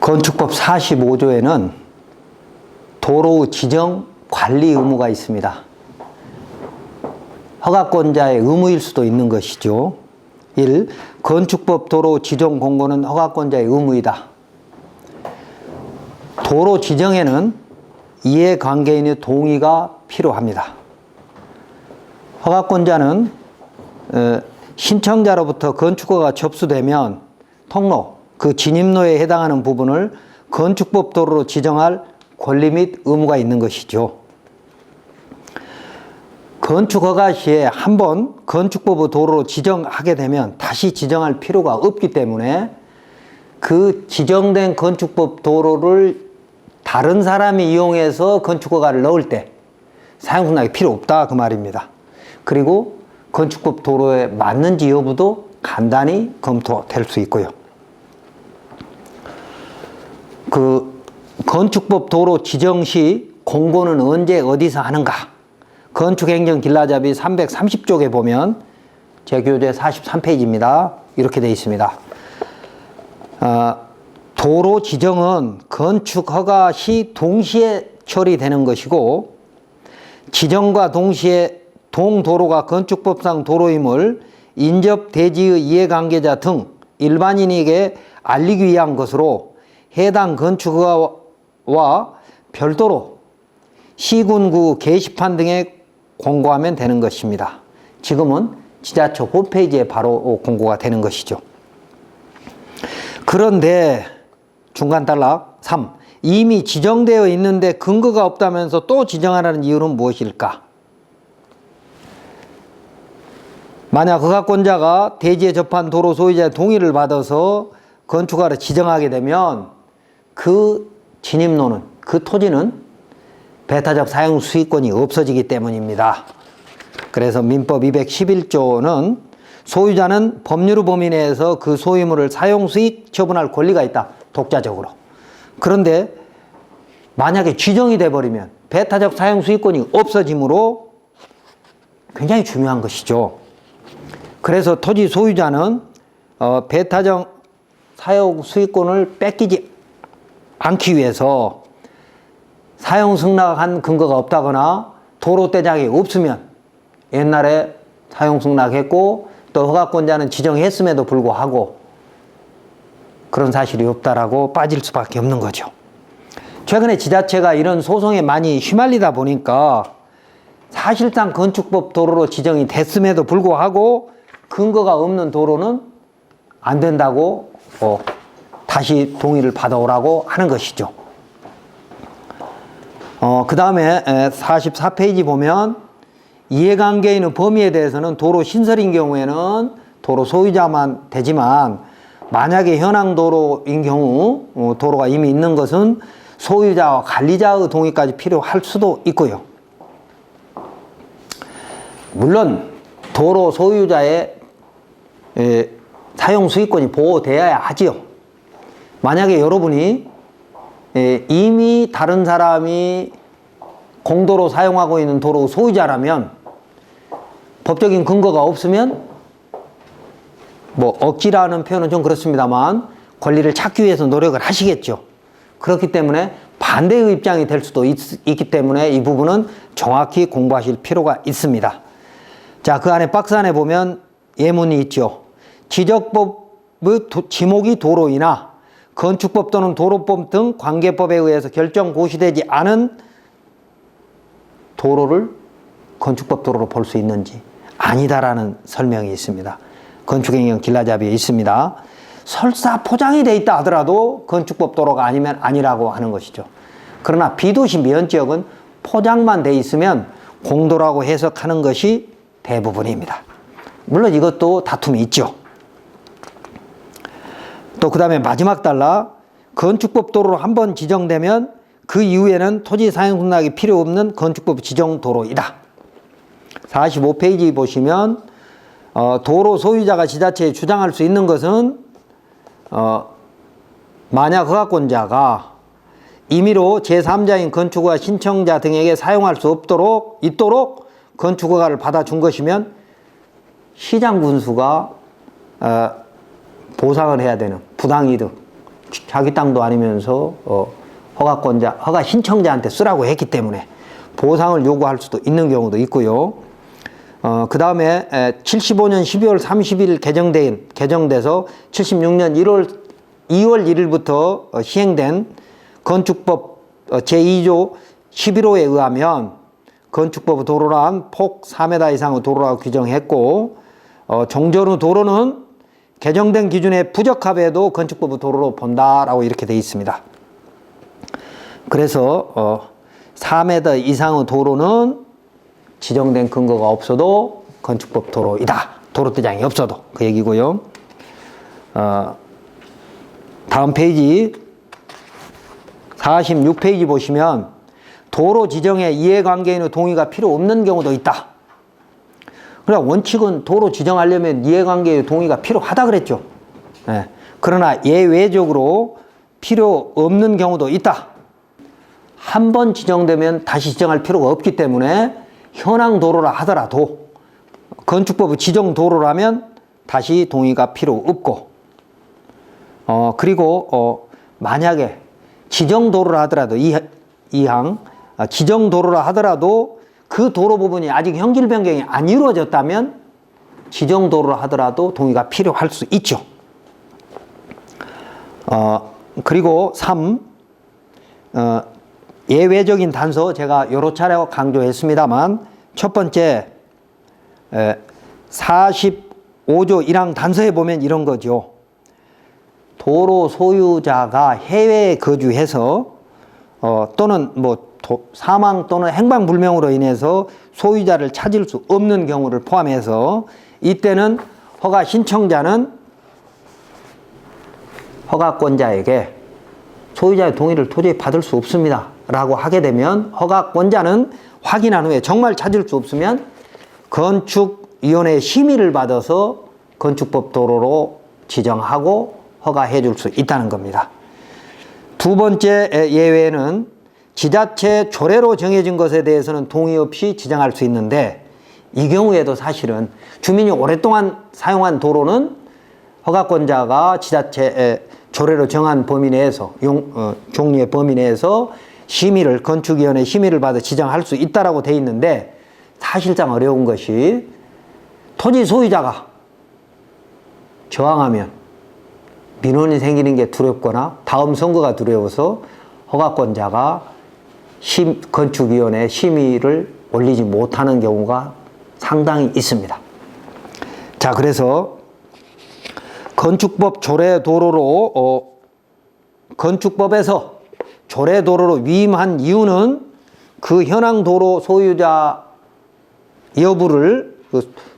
건축법 45조에는 도로 지정 관리 의무가 있습니다. 허가권자의 의무일 수도 있는 것이죠. 1. 건축법 도로 지정 공고는 허가권자의 의무이다. 도로 지정에는 이해관계인의 동의가 필요합니다. 허가권자는 신청자로부터 건축허가가 접수되면 통로, 그 진입로에 해당하는 부분을 건축법 도로로 지정할 권리 및 의무가 있는 것이죠. 건축허가 시에 한번 건축법의 도로로 지정하게 되면 다시 지정할 필요가 없기 때문에 그 지정된 건축법 도로를 다른 사람이 이용해서 건축허가를 넣을 때 사용승낙이 필요 없다 그 말입니다. 그리고 건축법 도로에 맞는지 여부도 간단히 검토될 수 있고요. 그 건축법 도로 지정 시 공고는 언제 어디서 하는가? 건축행정길라잡이 330쪽에 보면 제 교재 43페이지입니다. 이렇게 되어 있습니다. 도로 지정은 건축허가 시 동시에 처리되는 것이고 지정과 동시에 동도로가 건축법상 도로임을 인접 대지의 이해관계자 등 일반인에게 알리기 위한 것으로 해당 건축허가와 별도로 시군구 게시판 등에 공고하면 되는 것입니다. 지금은 지자체 홈페이지에 바로 공고가 되는 것이죠. 그런데 중간 단락 3. 이미 지정되어 있는데 근거가 없다면서 또 지정하라는 이유는 무엇일까? 만약 허가권자가 대지에 접한 도로 소유자의 동의를 받아서 건축허가를 지정하게 되면 그 진입로는, 그 토지는 배타적 사용 수익권이 없어지기 때문입니다. 그래서 민법 211조는 소유자는 법률의 범위 내에서 그 소유물을 사용 수익 처분할 권리가 있다. 독자적으로. 그런데 만약에 지정이 돼버리면 배타적 사용 수익권이 없어지므로 굉장히 중요한 것이죠. 그래서 토지 소유자는 배타적 사용 수익권을 뺏기지 않기 위해서 사용 승낙한 근거가 없다거나 도로 대장이 없으면 옛날에 사용 승낙했고 또 허가권자는 지정했음에도 불구하고 그런 사실이 없다라고 빠질 수밖에 없는 거죠. 최근에 지자체가 이런 소송에 많이 휘말리다 보니까 사실상 건축법 도로로 지정이 됐음에도 불구하고 근거가 없는 도로는 안 된다고 다시 동의를 받아오라고 하는 것이죠. 그 다음에 44페이지 보면 이해관계인의 범위에 대해서는 도로 신설인 경우에는 도로 소유자만 되지만 만약에 현황 도로인 경우 도로가 이미 있는 것은 소유자와 관리자의 동의까지 필요할 수도 있고요. 물론 도로 소유자의 사용 수익권이 보호되어야 하지요. 만약에 여러분이 이미 다른 사람이 공도로 사용하고 있는 도로 소유자라면 법적인 근거가 없으면 뭐 억지라는 표현은 좀 그렇습니다만 권리를 찾기 위해서 노력을 하시겠죠. 그렇기 때문에 반대의 입장이 될 수도 있기 때문에 이 부분은 정확히 공부하실 필요가 있습니다. 자, 그 안에 박스 안에 보면 예문이 있죠. 지적법의 지목이 도로이나 건축법 또는 도로법 등 관계법에 의해서 결정 고시되지 않은 도로를 건축법 도로로 볼 수 있는지 아니다라는 설명이 있습니다. 건축행정 길라잡이에 있습니다. 설사 포장이 돼 있다 하더라도 건축법 도로가 아니면 아니라고 하는 것이죠. 그러나 비도시 면지역은 포장만 돼 있으면 공도라고 해석하는 것이 대부분입니다. 물론 이것도 다툼이 있죠. 또 그 다음에 마지막 단락, 건축법 도로로 한번 지정되면 그 이후에는 토지 사용 승낙이 필요 없는 건축법 지정 도로이다. 45페이지 보시면 도로 소유자가 지자체에 주장할 수 있는 것은 만약 허가권자가 임의로 제3자인 건축허가 신청자 등에게 사용할 수 있도록 건축허가를 받아준 것이면 시장 군수가 보상을 해야 되는 부당이득, 자기 땅도 아니면서 허가 신청자한테 쓰라고 했기 때문에 보상을 요구할 수도 있는 경우도 있고요. 그 다음에 75년 12월 30일 개정돼서 76년 2월 1일부터 시행된 건축법 제2조 11호에 의하면 건축법 도로란 폭 4m 이상의 도로라고 규정했고, 종전 후 도로는 개정된 기준에 부적합해도 건축법 도로로 본다라고 이렇게 되어 있습니다. 그래서 4m 이상의 도로는 지정된 근거가 없어도 건축법 도로이다. 도로대장이 없어도 그 얘기고요. 다음 페이지 46페이지 보시면 도로 지정에 이해관계인의 동의가 필요 없는 경우도 있다. 그러나 원칙은 도로 지정하려면 이해관계의 동의가 필요하다 그랬죠. 네. 그러나 예외적으로 필요 없는 경우도 있다. 한 번 지정되면 다시 지정할 필요가 없기 때문에 현황 도로라 하더라도 건축법 지정 도로라면 다시 동의가 필요 없고, 그리고 만약에 지정 도로라 하더라도 이항 지정 도로라 하더라도 그 도로 부분이 아직 형질 변경이 안 이루어졌다면 지정 도로라 하더라도 동의가 필요할 수 있죠. 그리고 3. 예외적인 단서 제가 여러 차례 강조했습니다만, 첫 번째 45조 1항 단서에 보면 이런 거죠. 도로 소유자가 해외에 거주해서 또는 사망 또는 행방불명으로 인해서 소유자를 찾을 수 없는 경우를 포함해서 이때는 허가 신청자는 허가권자에게 소유자의 동의를 도저히 받을 수 없습니다 라고 하게 되면 허가권자는 확인한 후에 정말 찾을 수 없으면 건축위원회의 심의를 받아서 건축법 도로로 지정하고 허가해 줄 수 있다는 겁니다. 두 번째 예외는 지자체 조례로 정해진 것에 대해서는 동의 없이 지정할 수 있는데, 이 경우에도 사실은 주민이 오랫동안 사용한 도로는 허가권자가 지자체 조례로 정한 범위 내에서 종류의 범위 내에서 건축위원회 심의를 받아 지정할 수 있다라고 돼 있는데, 사실상 어려운 것이 토지 소유자가 저항하면 민원이 생기는 게 두렵거나 다음 선거가 두려워서 허가권자가 건축위원회 심의를 올리지 못하는 경우가 상당히 있습니다. 자, 그래서 건축법 조례 도로로 건축법에서 조례 도로로 위임한 이유는 그 현황 도로 소유자 여부를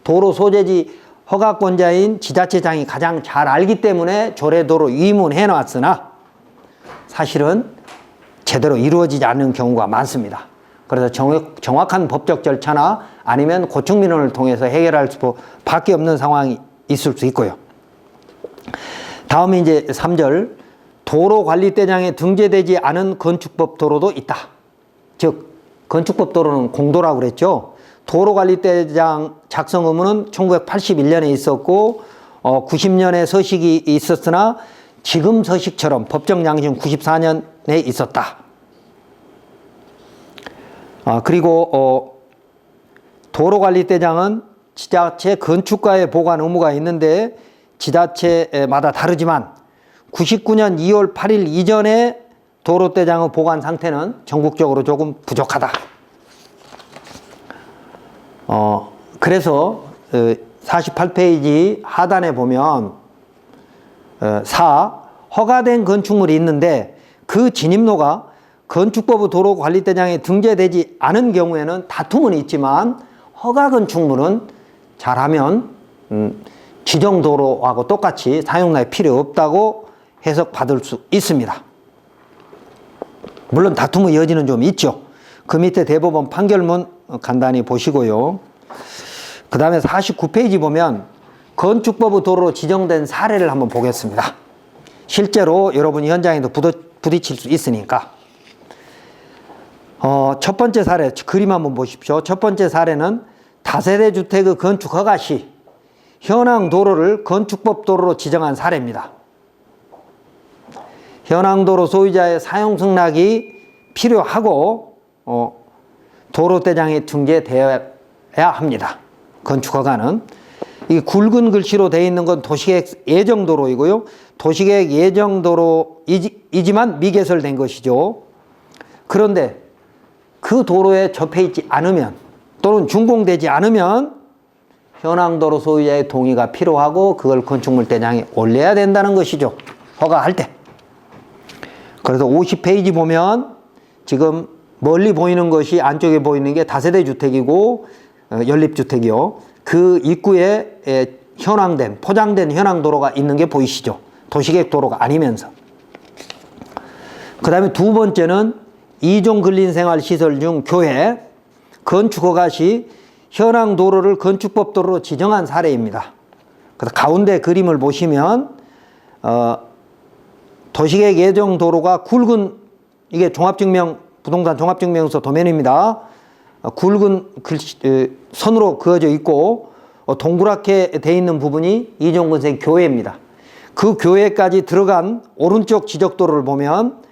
도로 소재지 허가권자인 지자체장이 가장 잘 알기 때문에 조례 도로 위임은 해놨으나 수사실은 제대로 이루어지지 않는 경우가 많습니다. 그래서 정확한 법적 절차나 아니면 고충민원을 통해서 해결할 수밖에 없는 상황이 있을 수 있고요. 다음에 이제 3절, 도로관리대장에 등재되지 않은 건축법 도로도 있다. 즉 건축법 도로는 공도라고 그랬죠. 도로관리대장 작성 의무는 1981년에 있었고 90년에 서식이 있었으나 지금 서식처럼 법정 양식 94년에 있었다. 그리고 도로관리대장은 지자체 건축가에 보관 의무가 있는데 지자체마다 다르지만 99년 2월 8일 이전에 도로대장의 보관 상태는 전국적으로 조금 부족하다. 그래서 48페이지 하단에 보면 4. 허가된 건축물이 있는데 그 진입로가 건축법 도로관리대장에 등재되지 않은 경우에는 다툼은 있지만 허가 건축물은 잘하면 지정도로하고 똑같이 사용락이 필요 없다고 해석받을 수 있습니다. 물론 다툼의 여지는 좀 있죠. 그 밑에 대법원 판결문 간단히 보시고요. 그 다음에 49페이지 보면 건축법 도로로 지정된 사례를 한번 보겠습니다. 실제로 여러분이 현장에도 부딪힐 수 있으니까. 첫 번째 사례 그림 한번 보십시오. 첫 번째 사례는 다세대 주택의 건축 허가 시 현황 도로를 건축법 도로로 지정한 사례입니다. 현황도로 소유자의 사용 승낙이 필요하고 도로대장에 등재되어야 합니다. 건축허가는. 이 굵은 글씨로 되어 있는 건 도시계획 예정도로이고요. 도시계획 예정도로이지만 미개설된 것이죠. 그런데 그 도로에 접해 있지 않으면 또는 준공되지 않으면 현황도로 소유자의 동의가 필요하고 그걸 건축물 대장에 올려야 된다는 것이죠. 허가할 때. 그래서 50페이지 보면 지금 멀리 보이는 것이 안쪽에 보이는 게 다세대 주택이고 연립주택이요. 그 입구에 현황된 포장된 현황도로가 있는 게 보이시죠. 도시계획 도로가 아니면서. 그 다음에 두 번째는 이종 근린생활시설 중 교회 건축허가 시 현황도로를 건축법 도로로 지정한 사례입니다. 그래서 가운데 그림을 보시면 도시계획 예정 도로가 굵은 이게 부동산 종합증명서 도면입니다. 굵은 선으로 그어져 있고 동그랗게 돼 있는 부분이 이종근생 교회입니다. 그 교회까지 들어간 오른쪽 지적도로를 보면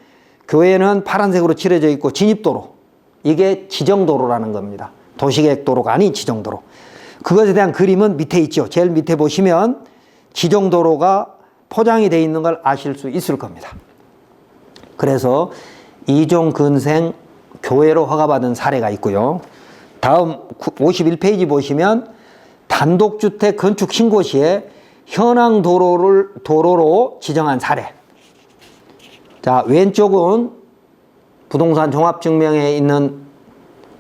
교회는 파란색으로 칠해져 있고 진입도로 이게 지정도로라는 겁니다. 도시계획도로가 아닌 지정도로. 그것에 대한 그림은 밑에 있죠. 제일 밑에 보시면 지정도로가 포장이 되어 있는 걸 아실 수 있을 겁니다. 그래서 이종근생 교회로 허가받은 사례가 있고요. 다음 51페이지 보시면 단독주택 건축 신고 시에 현황 도로로 지정한 사례. 자, 왼쪽은 부동산 종합증명에 있는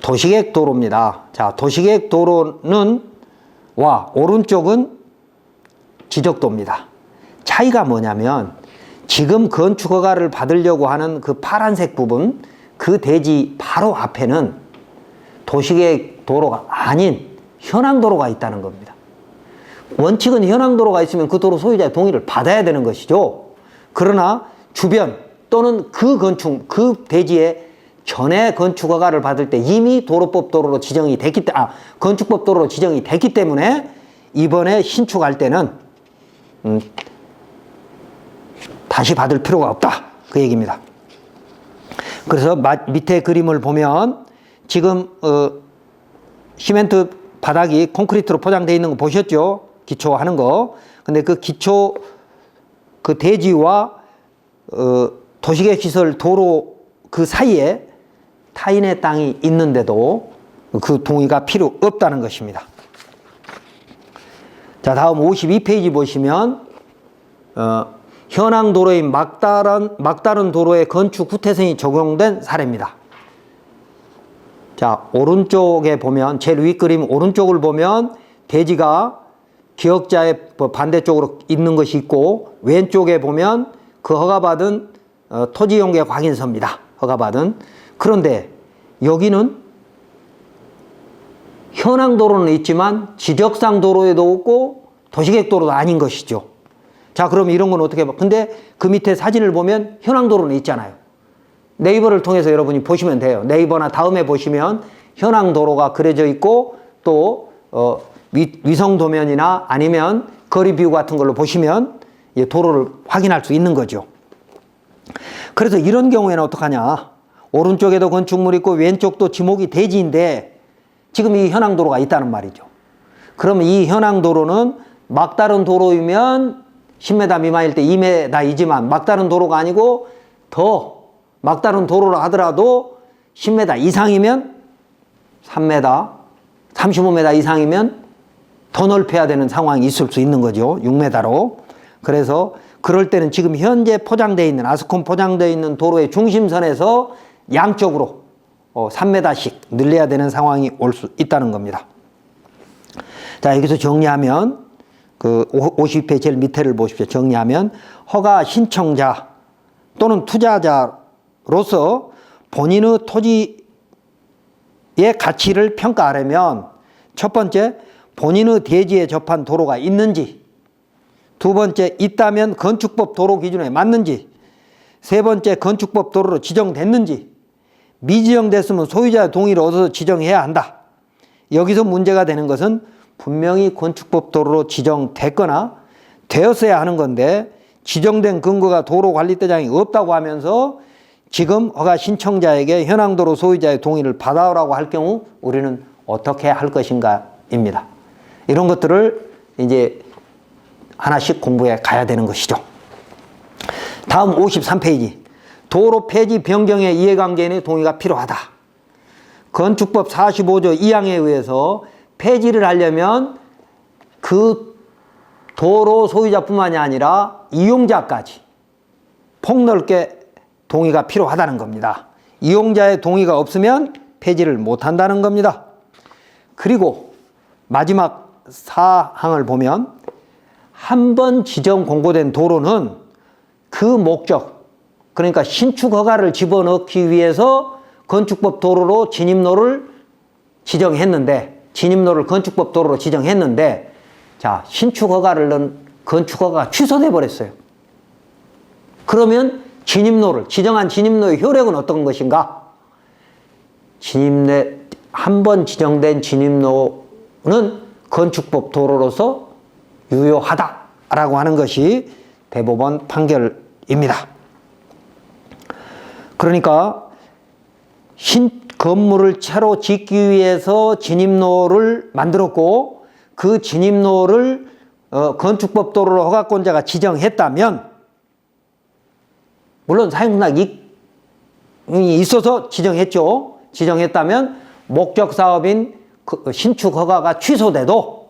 도시계획 도로입니다. 자, 도시계획 도로는 오른쪽은 지적도입니다. 차이가 뭐냐면 지금 건축허가를 받으려고 하는 그 파란색 부분 그 대지 바로 앞에는 도시계획 도로가 아닌 현황도로가 있다는 겁니다. 원칙은 현황도로가 있으면 그 도로 소유자의 동의를 받아야 되는 것이죠. 그러나 주변 또는 그 대지에 전에 건축허가를 받을 때 이미 도로법 도로로 지정이 됐기 때문에 건축법 도로로 지정이 됐기 때문에 이번에 신축할 때는 다시 받을 필요가 없다 그 얘기입니다. 그래서 밑에 그림을 보면 지금 시멘트 바닥이 콘크리트로 포장되어 있는 거 보셨죠? 기초하는 거. 근데 그 기초 그 대지와 도시계획 시설 도로 그 사이에 타인의 땅이 있는데도 그 동의가 필요 없다는 것입니다. 자, 다음 52페이지 보시면 현황 도로인 막다른 도로에 건축 후퇴선이 적용된 사례입니다. 자, 오른쪽에 보면 제일 위 그림 오른쪽을 보면 대지가 기역자의 반대쪽으로 있는 것이 있고 왼쪽에 보면 그 허가받은 토지용계 확인서입니다. 허가받은. 그런데 여기는 현황 도로는 있지만 지적상 도로에도 없고 도시계획 도로도 아닌 것이죠. 자, 그럼 이런 건 어떻게 봐? 근데 그 밑에 사진을 보면 현황 도로는 있잖아요. 네이버를 통해서 여러분이 보시면 돼요. 네이버나 다음에 보시면 현황 도로가 그려져 있고 또 위성 도면이나 아니면 거리 뷰 같은 걸로 보시면 도로를 확인할 수 있는 거죠. 그래서 이런 경우에는 어떡하냐? 오른쪽에도 건축물 있고 왼쪽도 지목이 대지인데 지금 이 현황 도로가 있다는 말이죠. 그러면 이 현황 도로는 막다른 도로이면 10m 미만일 때 2m이지만 막다른 도로가 아니고 더 막다른 도로라 하더라도 10m 이상이면 3m, 35m 이상이면 더 넓혀야 되는 상황이 있을 수 있는 거죠. 6m로. 그래서 그럴 때는 지금 현재 포장되어 있는 아스콘 포장되어 있는 도로의 중심선에서 양쪽으로 3m씩 늘려야 되는 상황이 올 수 있다는 겁니다. 자, 여기서 정리하면 그 50페이지 제일 밑에를 보십시오. 정리하면 허가 신청자 또는 투자자로서 본인의 토지의 가치를 평가하려면 첫 번째, 본인의 대지에 접한 도로가 있는지, 두 번째, 있다면 건축법 도로 기준에 맞는지, 세 번째, 건축법 도로로 지정됐는지, 미지정됐으면 소유자의 동의를 얻어서 지정해야 한다. 여기서 문제가 되는 것은 분명히 건축법 도로로 지정됐거나 되었어야 하는 건데 지정된 근거가 도로관리대장이 없다고 하면서 지금 허가 신청자에게 현황도로 소유자의 동의를 받아오라고 할 경우 우리는 어떻게 할 것인가입니다. 이런 것들을 이제 하나씩 공부해 가야 되는 것이죠. 다음 53페이지. 도로 폐지 변경의 이해관계인의 동의가 필요하다. 건축법 45조 2항에 의해서 폐지를 하려면 그 도로 소유자뿐만이 아니라 이용자까지 폭넓게 동의가 필요하다는 겁니다. 이용자의 동의가 없으면 폐지를 못한다는 겁니다. 그리고 마지막 사항을 보면 한 번 지정 공고된 도로는 그 목적, 그러니까 신축 허가를 집어넣기 위해서 건축법 도로로 진입로를 지정했는데, 진입로를 건축법 도로로 지정했는데, 자, 신축 허가를 넣은 건축 허가가 취소돼 버렸어요. 그러면 진입로를, 지정한 진입로의 효력은 어떤 것인가? 한 번 지정된 진입로는 건축법 도로로서 유효하다라고 하는 것이 대법원 판결입니다. 그러니까 건물을 새로 짓기 위해서 진입로를 만들었고 그 진입로를 건축법 도로로 허가권자가 지정했다면, 물론 사용승낙이 있어서 지정했죠. 지정했다면 목적 사업인 신축 허가가 취소돼도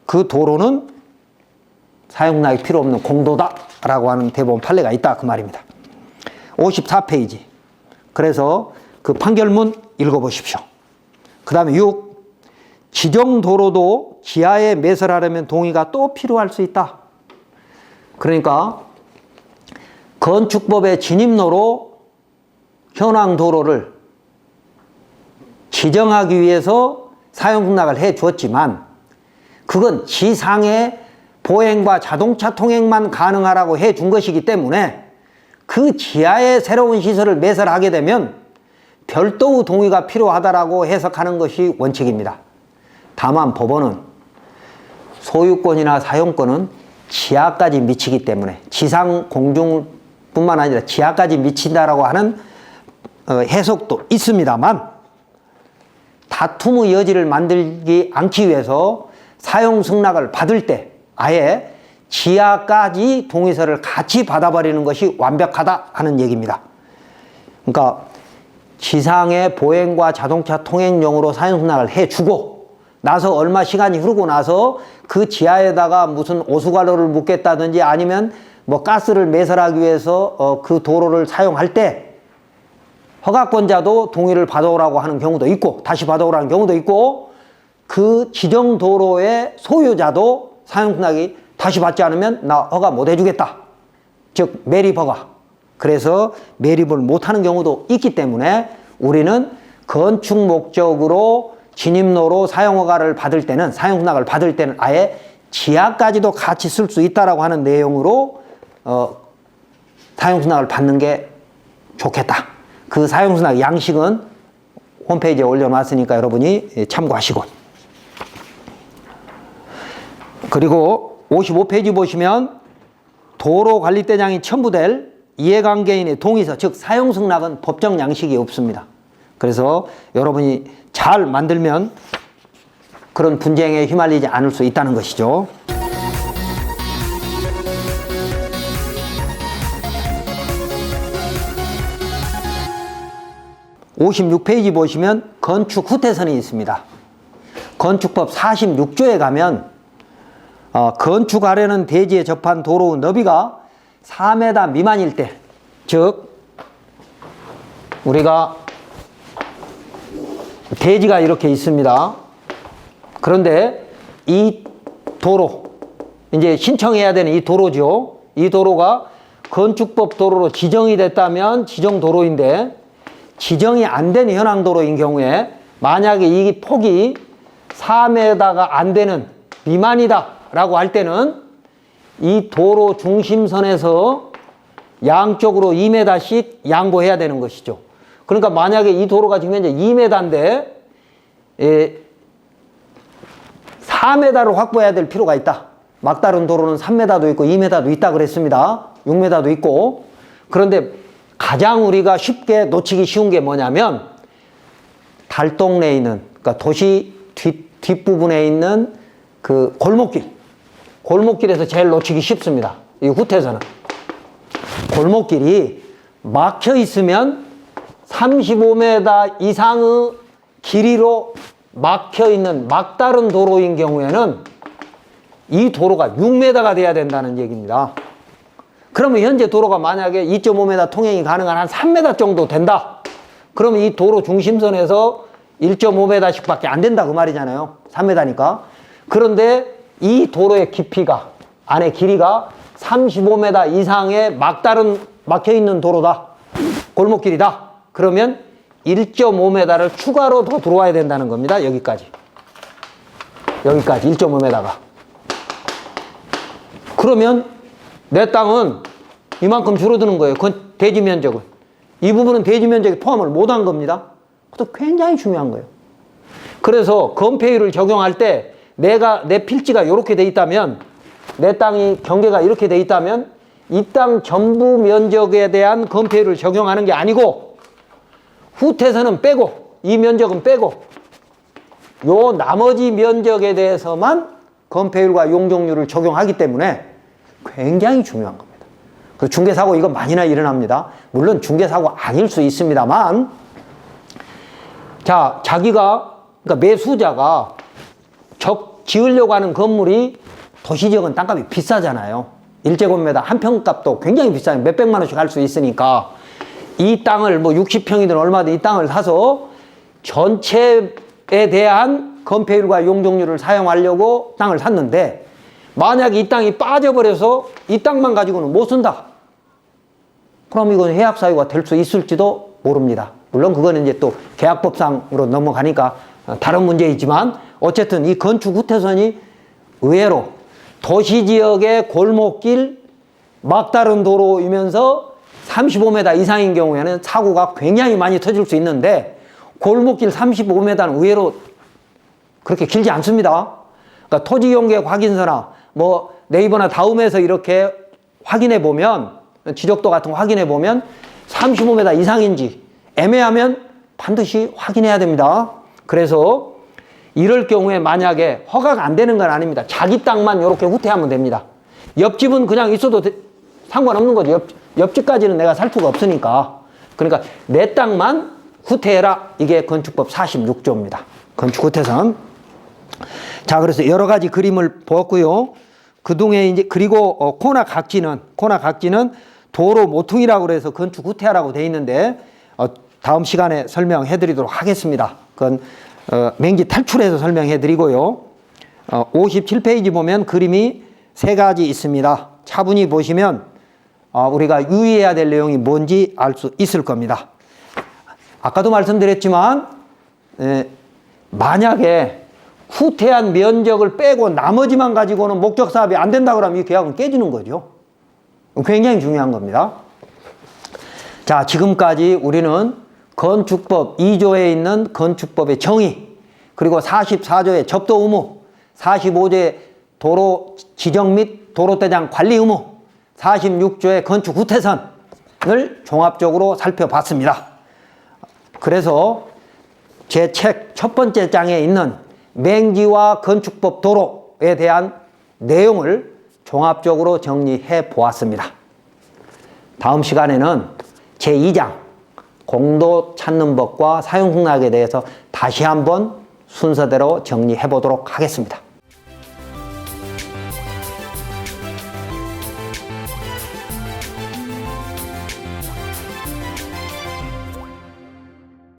그 도로는 사용승낙이 필요 없는 공도다라고 하는 대법원 판례가 있다, 그 말입니다. 54페이지. 그래서 그 판결문 읽어보십시오. 그 다음에 6. 지정도로도 지하에 매설하려면 동의가 또 필요할 수 있다. 그러니까 건축법의 진입로로 현황 도로를 지정하기 위해서 사용승낙을 해 주었지만 그건 지상의 보행과 자동차 통행만 가능하라고 해 준 것이기 때문에 그 지하에 새로운 시설을 매설하게 되면 별도의 동의가 필요하다라고 해석하는 것이 원칙입니다. 다만 법원은 소유권이나 사용권은 지하까지 미치기 때문에, 지상 공중뿐만 아니라 지하까지 미친다라고 하는 해석도 있습니다만, 다툼의 여지를 만들지 않기 위해서 사용승낙을 받을 때 아예 지하까지 동의서를 같이 받아버리는 것이 완벽하다 하는 얘기입니다. 그러니까 지상의 보행과 자동차 통행용으로 사용승낙을 해주고 나서 얼마 시간이 흐르고 나서 그 지하에다가 무슨 오수관로를 묻겠다든지 아니면 뭐 가스를 매설하기 위해서 그 도로를 사용할 때 허가권자도 동의를 받아오라고 하는 경우도 있고 다시 받아오라는 경우도 있고, 그 지정 도로의 소유자도 사용승낙이 다시 받지 않으면 나 허가 못 해주겠다, 즉 매립 허가, 그래서 매립을 못하는 경우도 있기 때문에 우리는 건축 목적으로 진입로로 사용허가를 받을 때는, 사용승낙을 받을 때는 아예 지하까지도 같이 쓸 수 있다라고 하는 내용으로 사용승낙을 받는 게 좋겠다. 그 사용승낙 양식은 홈페이지에 올려놨으니까 여러분이 참고하시고. 그리고 55페이지 보시면 도로관리대장이 첨부될 이해관계인의 동의서, 즉 사용승낙은 법정 양식이 없습니다. 그래서 여러분이 잘 만들면 그런 분쟁에 휘말리지 않을 수 있다는 것이죠. 56페이지 보시면 건축 후퇴선이 있습니다. 건축법 46조에 가면 건축하려는 대지에 접한 도로의 너비가 4m 미만일 때, 즉 우리가 대지가 이렇게 있습니다. 그런데 이 도로, 이제 신청해야 되는 이 도로죠. 이 도로가 건축법 도로로 지정이 됐다면 지정 도로인데, 지정이 안 된 현황 도로인 경우에 만약에 이 폭이 4m가 안 되는 미만이다 라고 할 때는 이 도로 중심선에서 양쪽으로 2m씩 양보해야 되는 것이죠. 그러니까 만약에 이 도로가 지금 현재 2m인데 4m를 확보해야 될 필요가 있다. 막다른 도로는 3m도 있고 2m도 있다 그랬습니다. 6m도 있고. 그런데 가장 우리가 쉽게 놓치기 쉬운 게 뭐냐면 달동네에 있는, 그러니까 도시 뒷부분에 있는 그 골목길에서 제일 놓치기 쉽습니다. 이 후퇴선은. 골목길이 막혀 있으면 35m 이상의 길이로 막혀 있는 막다른 도로인 경우에는 이 도로가 6m가 돼야 된다는 얘기입니다. 그러면 현재 도로가 만약에 2.5m 통행이 가능한 한 3m 정도 된다. 그러면 이 도로 중심선에서 1.5m씩 밖에 안 된다 그 말이잖아요. 3m니까. 그런데 이 도로의 깊이가, 안에 길이가 35m 이상의 막다른 막혀있는 도로다. 골목길이다. 그러면 1.5m를 추가로 더 들어와야 된다는 겁니다. 여기까지 1.5m가. 그러면 내 땅은 이만큼 줄어드는 거예요. 그건 대지 면적은. 이 부분은 대지 면적에 포함을 못한 겁니다. 그것도 굉장히 중요한 거예요. 그래서 건폐율을 적용할 때 내 필지가 이렇게 돼 있다면, 내 땅이 경계가 이렇게 돼 있다면 이 땅 전부 면적에 대한 건폐율을 적용하는 게 아니고 후퇴선은 빼고, 이 면적은 빼고 요 나머지 면적에 대해서만 건폐율과 용적률을 적용하기 때문에 굉장히 중요한 겁니다. 그래서 중개사고 이거 많이나 일어납니다. 물론 중개사고 아닐 수 있습니다만, 자, 그러니까 매수자가 지으려고 하는 건물이 도시지역은 땅값이 비싸잖아요. 1제곱미터 한 평값도 굉장히 비싸요. 몇백만 원씩 할 수 있으니까 이 땅을 뭐 60평이든 얼마든 이 땅을 사서 전체에 대한 건폐율과 용적률을 사용하려고 땅을 샀는데, 만약에 이 땅이 빠져버려서 이 땅만 가지고는 못 쓴다. 그럼 이건 해약 사유가 될 수 있을지도 모릅니다. 물론 그거는 이제 또 계약법상으로 넘어가니까 다른 문제이지만, 어쨌든 이 건축 후퇴선이 의외로 도시지역의 골목길 막다른 도로이면서 35m 이상인 경우에는 사고가 굉장히 많이 터질 수 있는데, 골목길 35m는 의외로 그렇게 길지 않습니다. 그러니까 토지용객 확인서나 뭐 네이버나 다음에서 이렇게 확인해 보면, 지적도 같은 거 확인해 보면 35m 이상인지 애매하면 반드시 확인해야 됩니다. 그래서 이럴 경우에 만약에 허가가 안 되는 건 아닙니다. 자기 땅만 이렇게 후퇴하면 됩니다. 옆집은 그냥 있어도 상관없는 거죠. 옆집까지는 내가 살 수가 없으니까. 그러니까 내 땅만 후퇴해라. 이게 건축법 46조입니다. 건축 후퇴선. 자, 그래서 여러 가지 그림을 보았고요. 그동에 이제, 그리고 코나 각지는 도로 모퉁이라고 그래서 건축 후퇴하라고 돼 있는데, 다음 시간에 설명해 드리도록 하겠습니다. 그건 맹지 탈출해서 설명해 드리고요. 57페이지 보면 그림이 세 가지 있습니다. 차분히 보시면 우리가 유의해야 될 내용이 뭔지 알 수 있을 겁니다. 아까도 말씀드렸지만 만약에 후퇴한 면적을 빼고 나머지만 가지고는 목적 사업이 안 된다 그러면 이 계약은 깨지는 거죠. 굉장히 중요한 겁니다. 자, 지금까지 우리는 건축법 2조에 있는 건축법의 정의, 그리고 44조의 접도 의무, 45조의 도로 지정 및 도로대장 관리 의무, 46조의 건축 후퇴선을 종합적으로 살펴봤습니다. 그래서 제 책 첫 번째 장에 있는 맹지와 건축법 도로에 대한 내용을 종합적으로 정리해 보았습니다. 다음 시간에는 제2장 공도 찾는 법과 사용 공략에 대해서 다시 한번 순서대로 정리해 보도록 하겠습니다.